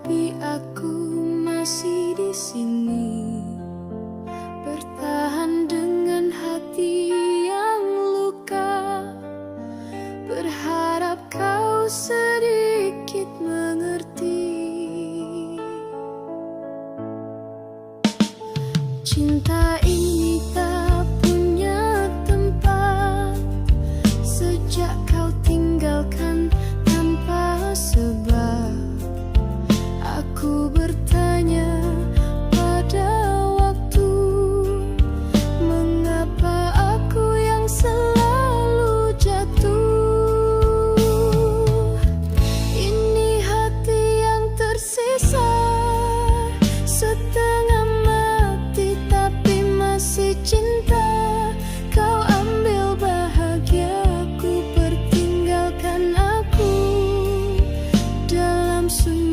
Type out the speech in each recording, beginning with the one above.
Tapi aku masih di sini, bertahan dengan hati yang luka, berharap kau sedikit mengerti. Cinta ini tak punya tempat sejak kau tinggalkan tanpa sebab. Aku bertanya pada waktu, mengapa aku yang selalu jatuh. Ini hati yang tersisa, setengah mati tapi masih cinta. Kau ambil bahagiaku, pertinggalkan aku dalam sunyi.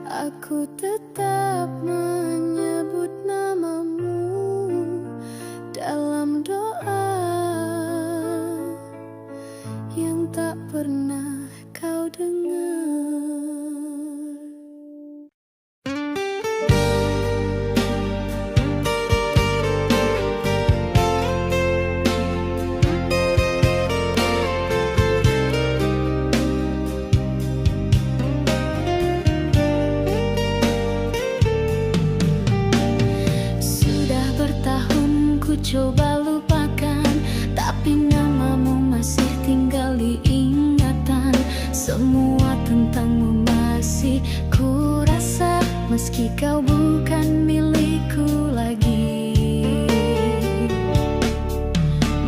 Aku tetap menyebut namamu dalam doa yang tak pernah kau dengar. Coba lupakan, tapi namamu masih tinggal di ingatan. Semua tentangmu masih ku rasa, meski kau bukan milikku lagi.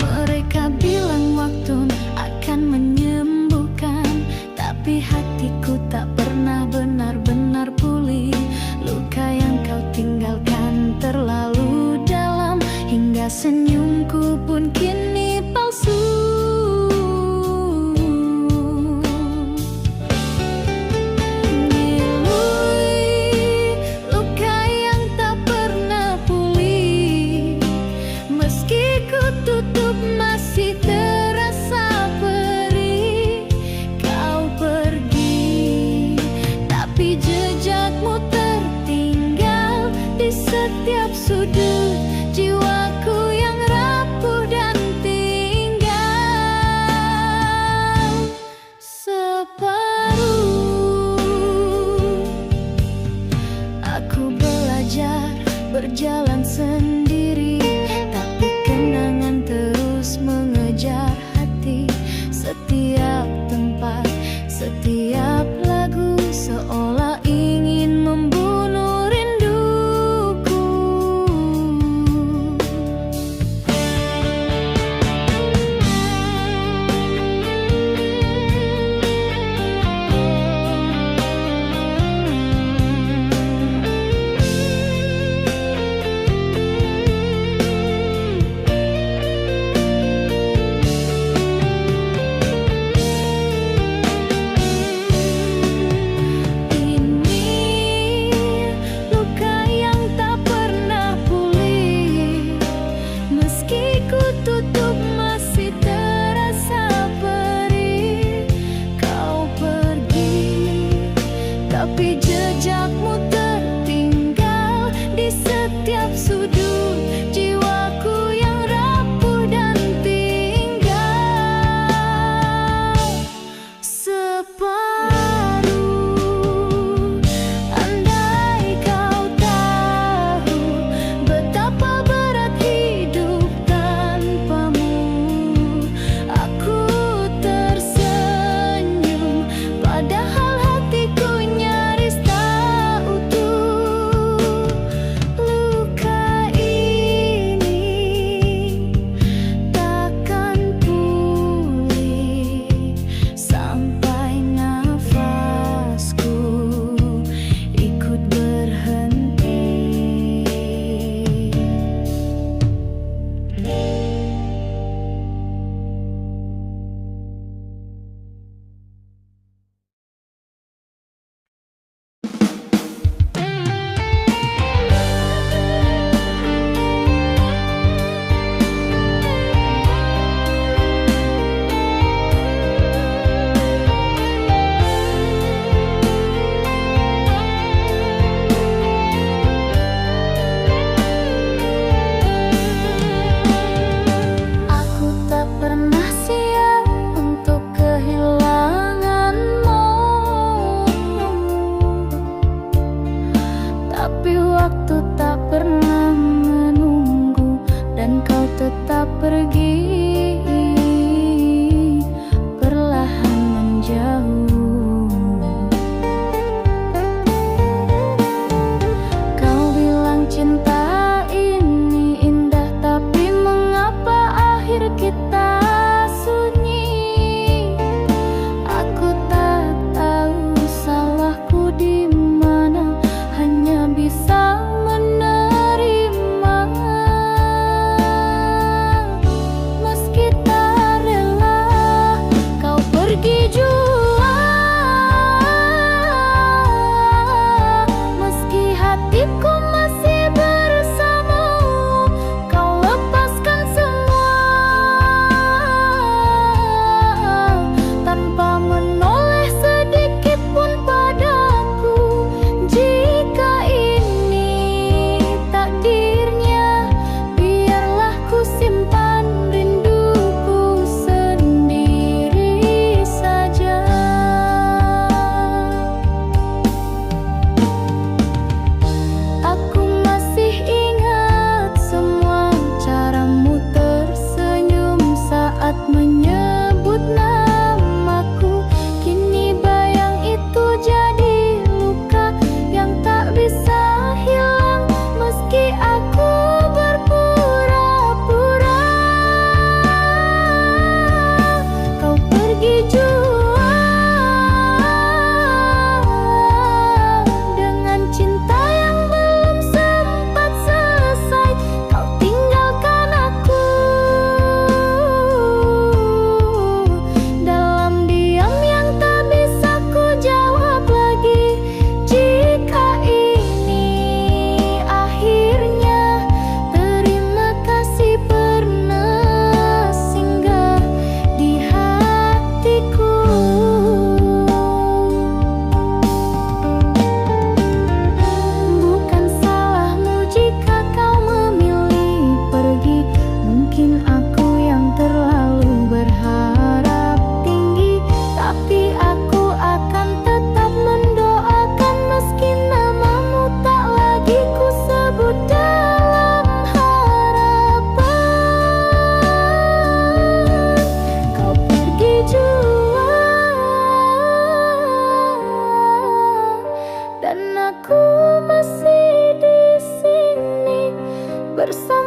Mereka bilang waktu akan menyembuhkan, tapi hatiku tak pernah benar-benar pulih. Luka yang kau tinggalkan terlalu dalam, hingga senyumku pun kini palsu. Ngilui luka yang tak pernah pulih, meski ku tutup masih terasa perih. Kau pergi, tapi jejakmu tertinggal di setiap sudut jiwaku yang rapuh dan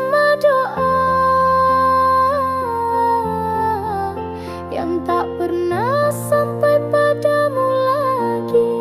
cuma doa yang tak pernah sampai padamu lagi.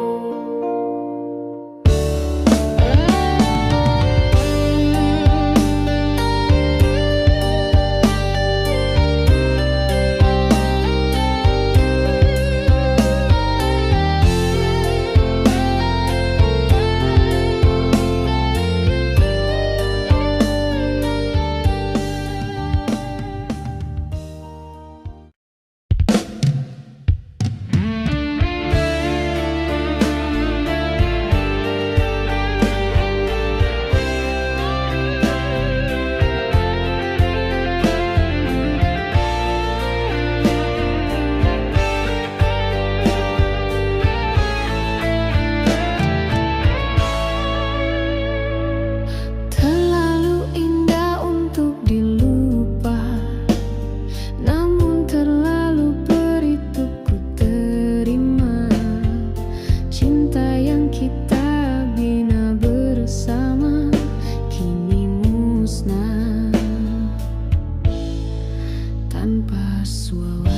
Tanpa suara,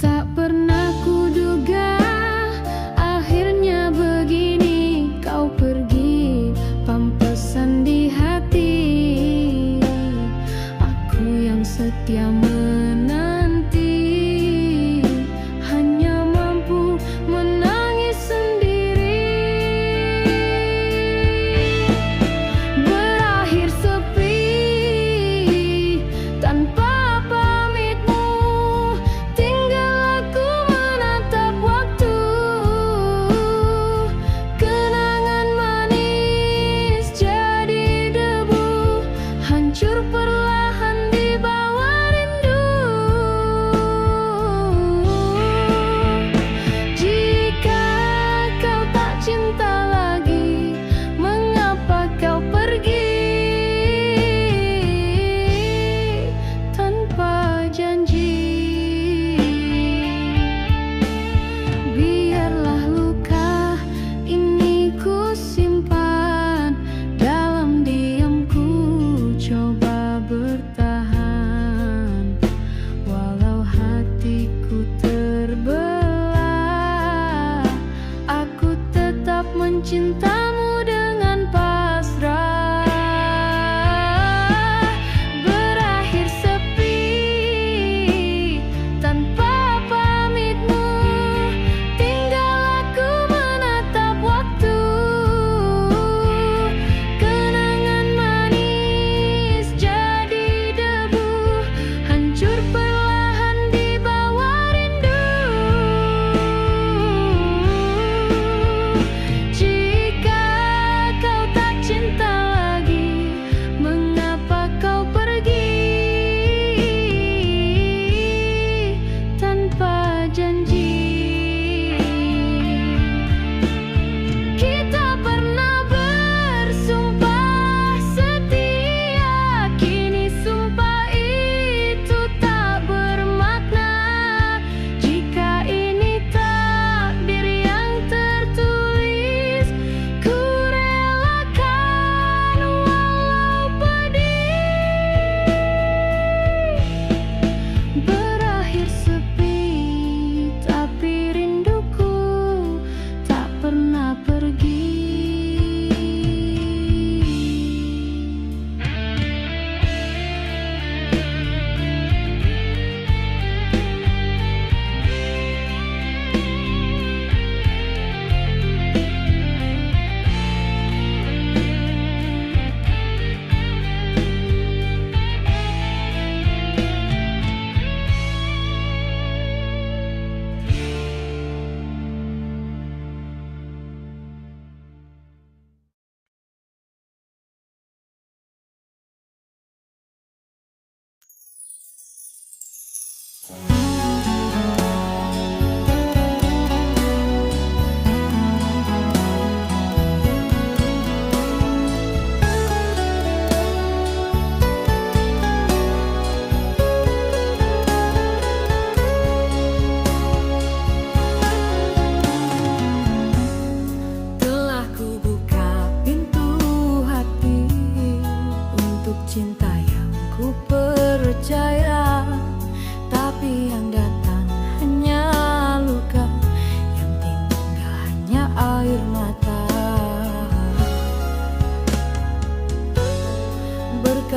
tak pernah kuduga akhirnya begini. Kau pergi pampesan di hati, aku yang setia menanti hanya mampu menangis sendiri. Berakhir sepi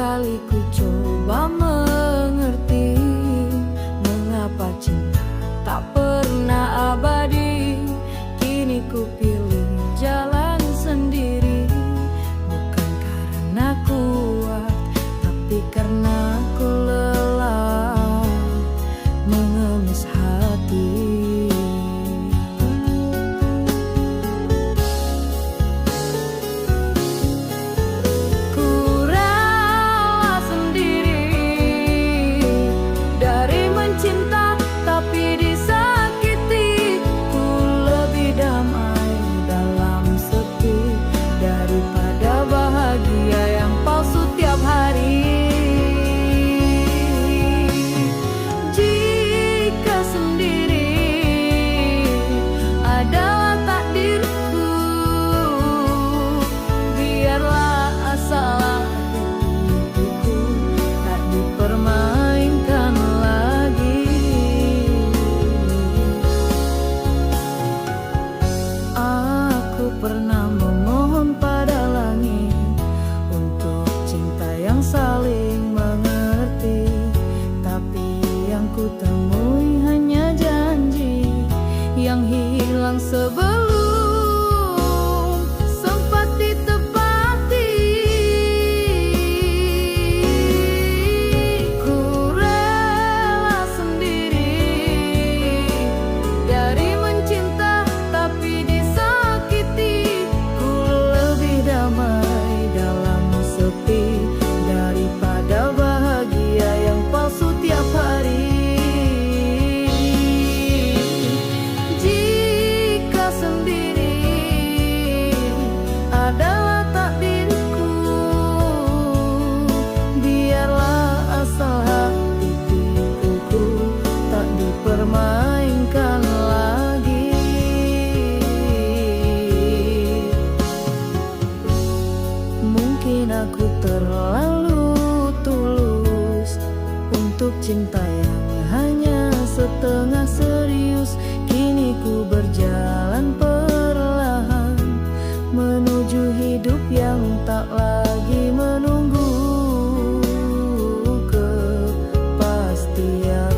kali ku coba mengerti mengapa cinta tak pernah abadi. Kini ku pilih jalan sendiri, bukan karena kuat, tapi karena ku lelah mengemis hati. Pernah memohon pada langit untuk cinta yang saling mengerti, tapi yang ku temui hanya janji yang hilang sebelum sempat ditepati. Ku rela sendiri dari mencinta tapi daripada bahagia yang palsu tiap hari. Jika sendiri adalah takdirku, biarlah asal hati tipuku tak dipermainkan lagi. Mungkin aku terlalu tulus untuk cinta yang hanya setengah serius. Kini ku berjalan perlahan menuju hidup yang tak lagi menunggu kepastian.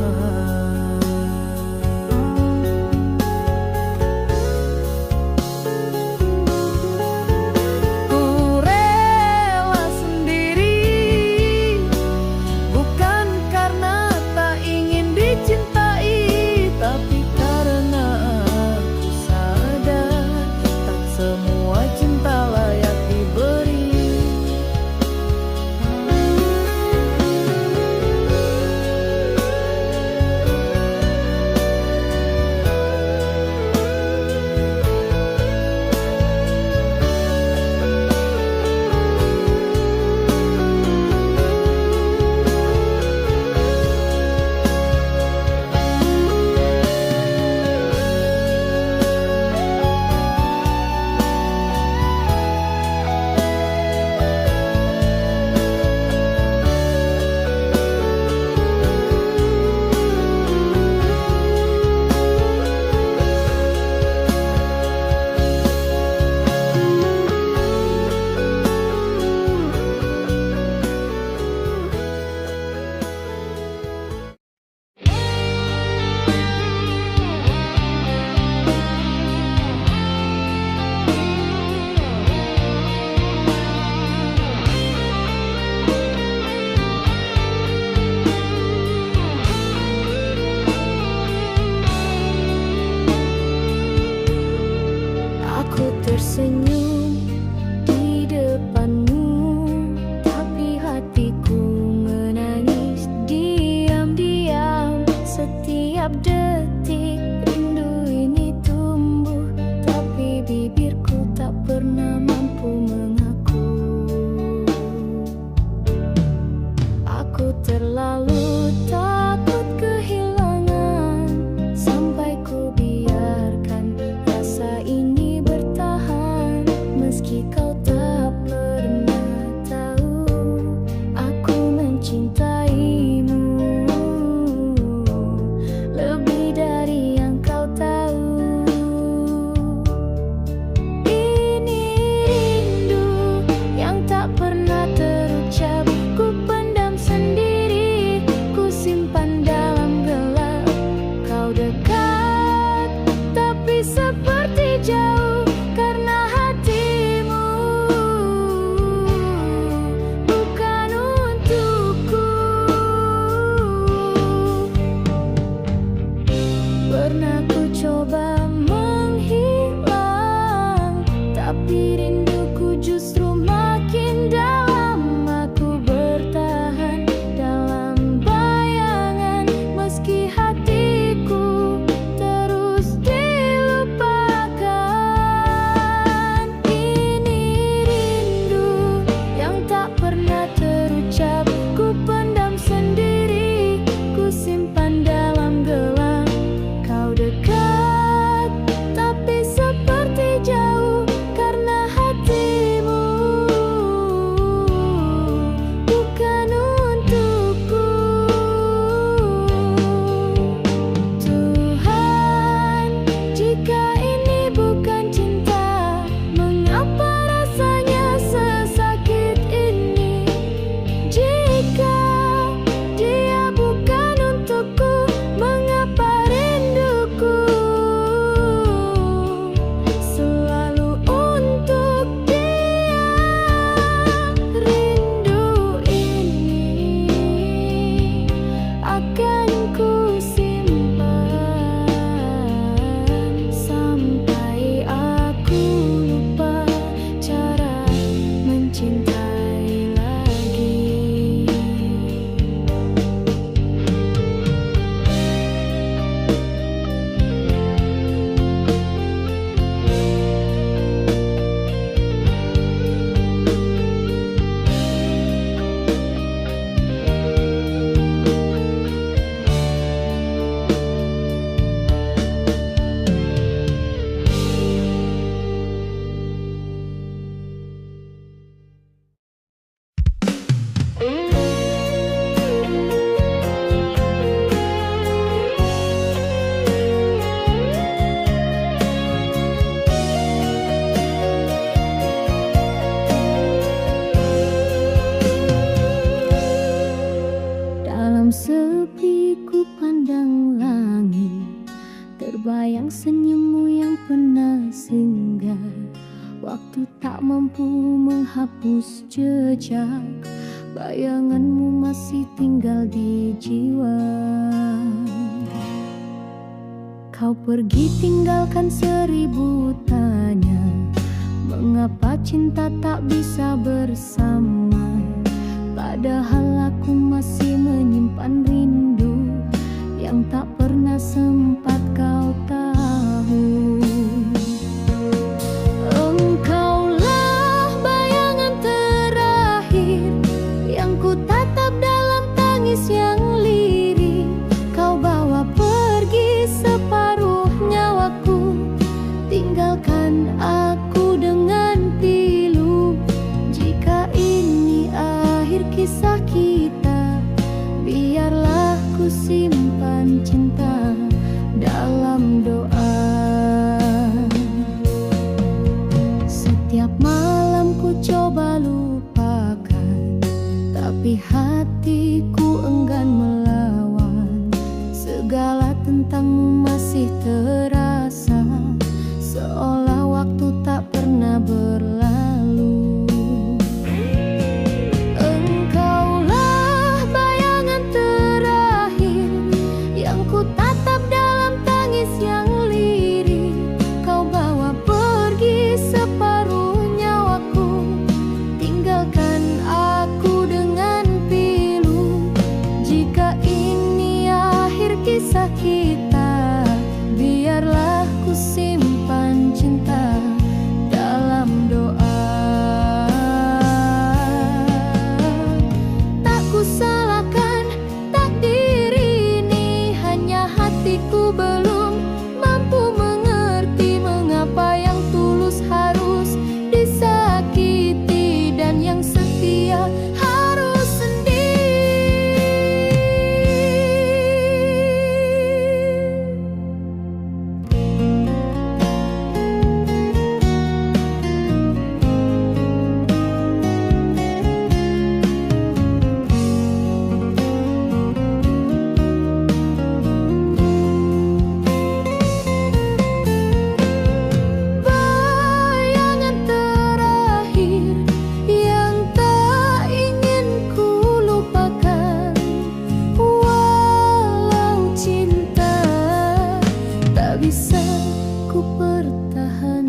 Tersenyum di depanmu, tapi hatiku menangis diam-diam. Setiap detik rindu ini tumbuh, tapi bibirku tak pernah mampu mengaku. Aku terlalu takut kehilangan, sampai ku biarkan rasa ini bertahan. Meski kau tak pernah tahu, aku mencintaimu lebih dari yang kau tahu. Ini rindu yang tak pernah terucap, ku Waktu tak mampu menghapus jejak, bayanganmu masih tinggal di jiwa. Kau pergi tinggalkan 1000 tanya, mengapa cinta tak bisa bersama. Padahal aku masih menyimpan rindu yang tak pernah sempat kau tahu. Engkaulah bayangan terakhir yang ku tatap dalam tangis yang lirih. Kau bawa pergi separuh nyawaku, tinggalkan aku dengan pilu. Jika ini akhir kisah kita, biarlah ku simpan cinta dalam doa. Setiap malam ku coba lupakan, tapi hatiku enggan melawan. Segala tentangmu masih terasa, seolah waktu tak pernah berlalu. Engkaulah bayangan terakhir yang ku tatap dalam tangis yang lirih. Kau bawa pergi separuh nyawaku, tinggalkan aku dengan pilu. Jika ini akhir kisah kita, biarlah ku simpan cinta dalam doa. Tak ku salahkan takdir ini, hanya hatiku belum mampu mengerti mengapa yang tulus harus disakiti dan yang setia harus sendiri. Bayangan terakhir yang tak ingin ku lupakan, walau cinta tak bisa ku pertahankan.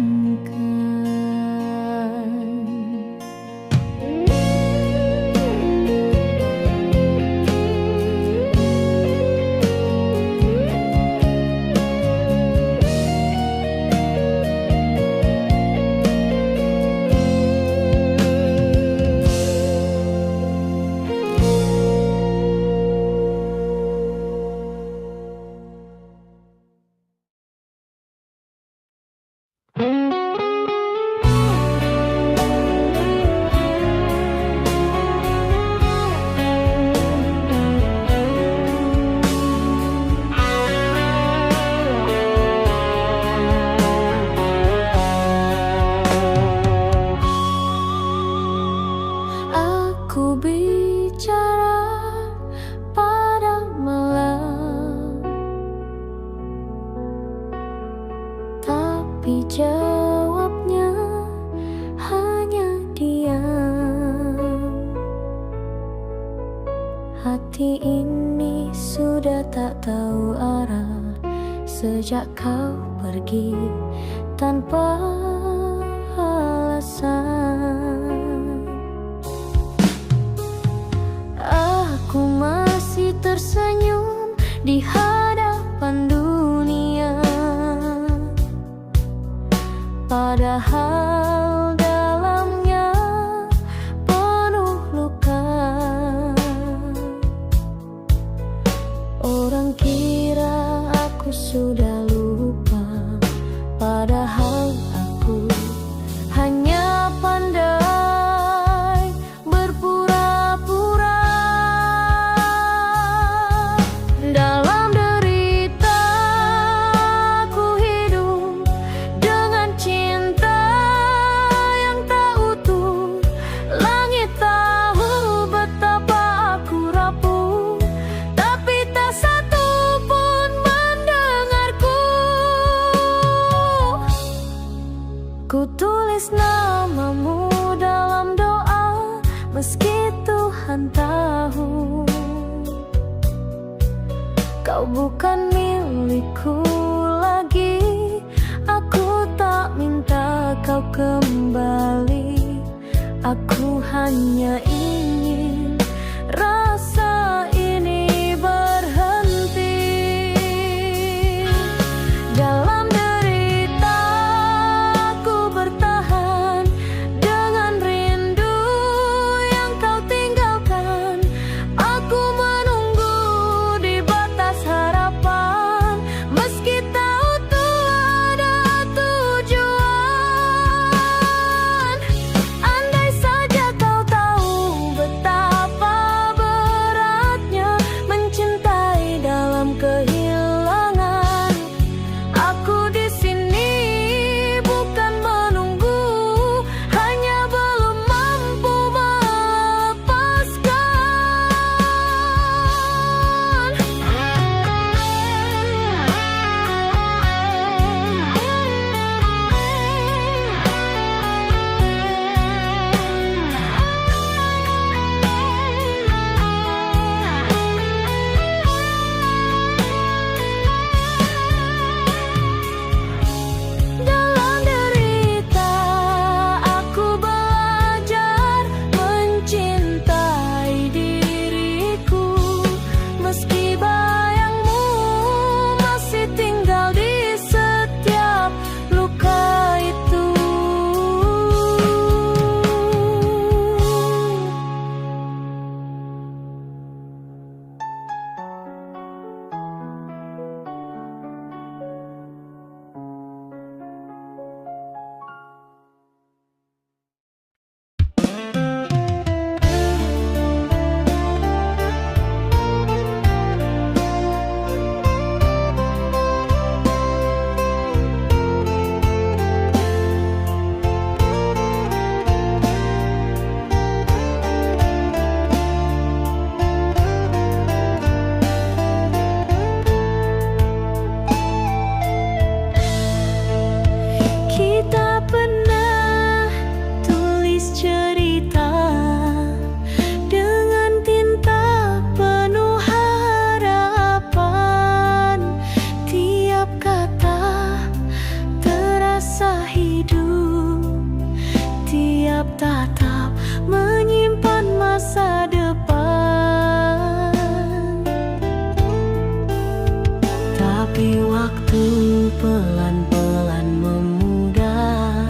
Aku bicara pada malam, tapi jawabnya hanya diam. Hati ini sudah tak tahu arah sejak kau pergi tanpa alasan. Aku masih tersenyum di hadapan dunia, padahal dalamnya penuh luka. Orang kira aku sudah lupa, padahal aku hanya pandai berpura-pura. Dalam meski Tuhan tahu kau bukan milikku lagi. Aku tak minta kau kembali, aku hanya ingin rasa ini berhenti. Dalam derita aku bertahan dengan rindu yang kau tinggalkan. Aku menunggu di batas harapan, meski tahu ada tujuan. Andai saja kau tahu betapa beratnya mencintai dalam kehilangan. Aku di sini bukan menunggu, hanya belum mampu melepaskan. Dalam derita aku belajar mencintai diriku, meski bayangmu masih tinggal di setiap luka itu. Kita pernah tulis cerita dengan tinta penuh harapan. Tiap kata terasa hidup, tiap tatap menyimpan masa depan. Tapi waktu pelan-pelan memudar,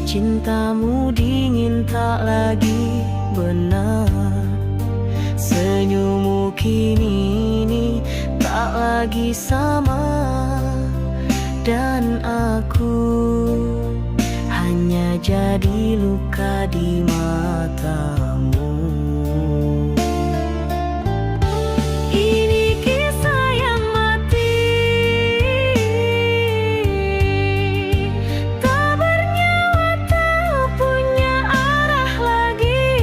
cintamu dingin tak lagi benar. Senyummu kini tak lagi sama, dan aku hanya jadi luka di matamu. Ini kisah yang mati, tak bernyawa, tak punya arah lagi.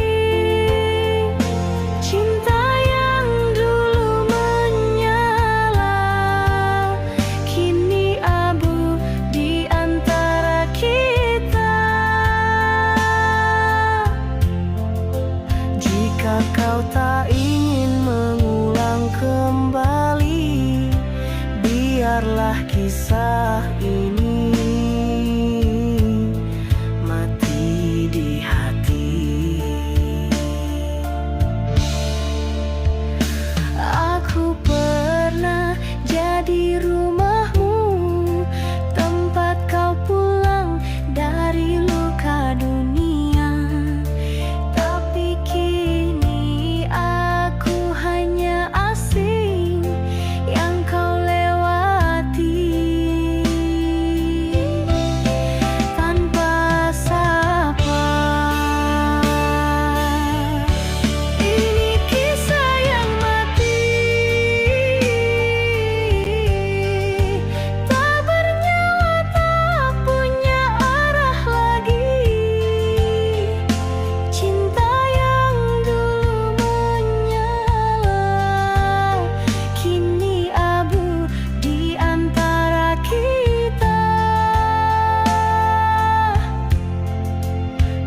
Cinta yang dulu menyala, kini abu di antara kita. Jika kau tak ingin mengulang kembali, biarlah kisah ini mati di hati. Aku pernah jadi rumahmu, tempat kau pulang dari luka dunia. Tapi kini aku hanya asing yang kau lewati. Tanpa sapa, ini kisah yang mati, tak bernyawa, tak punya arah lagi. Cinta yang dulu menyala, kini abu di antara kita.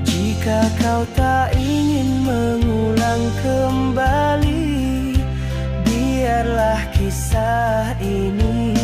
Jika kau tak ingin mengulang kembali. Biarlah kisah ini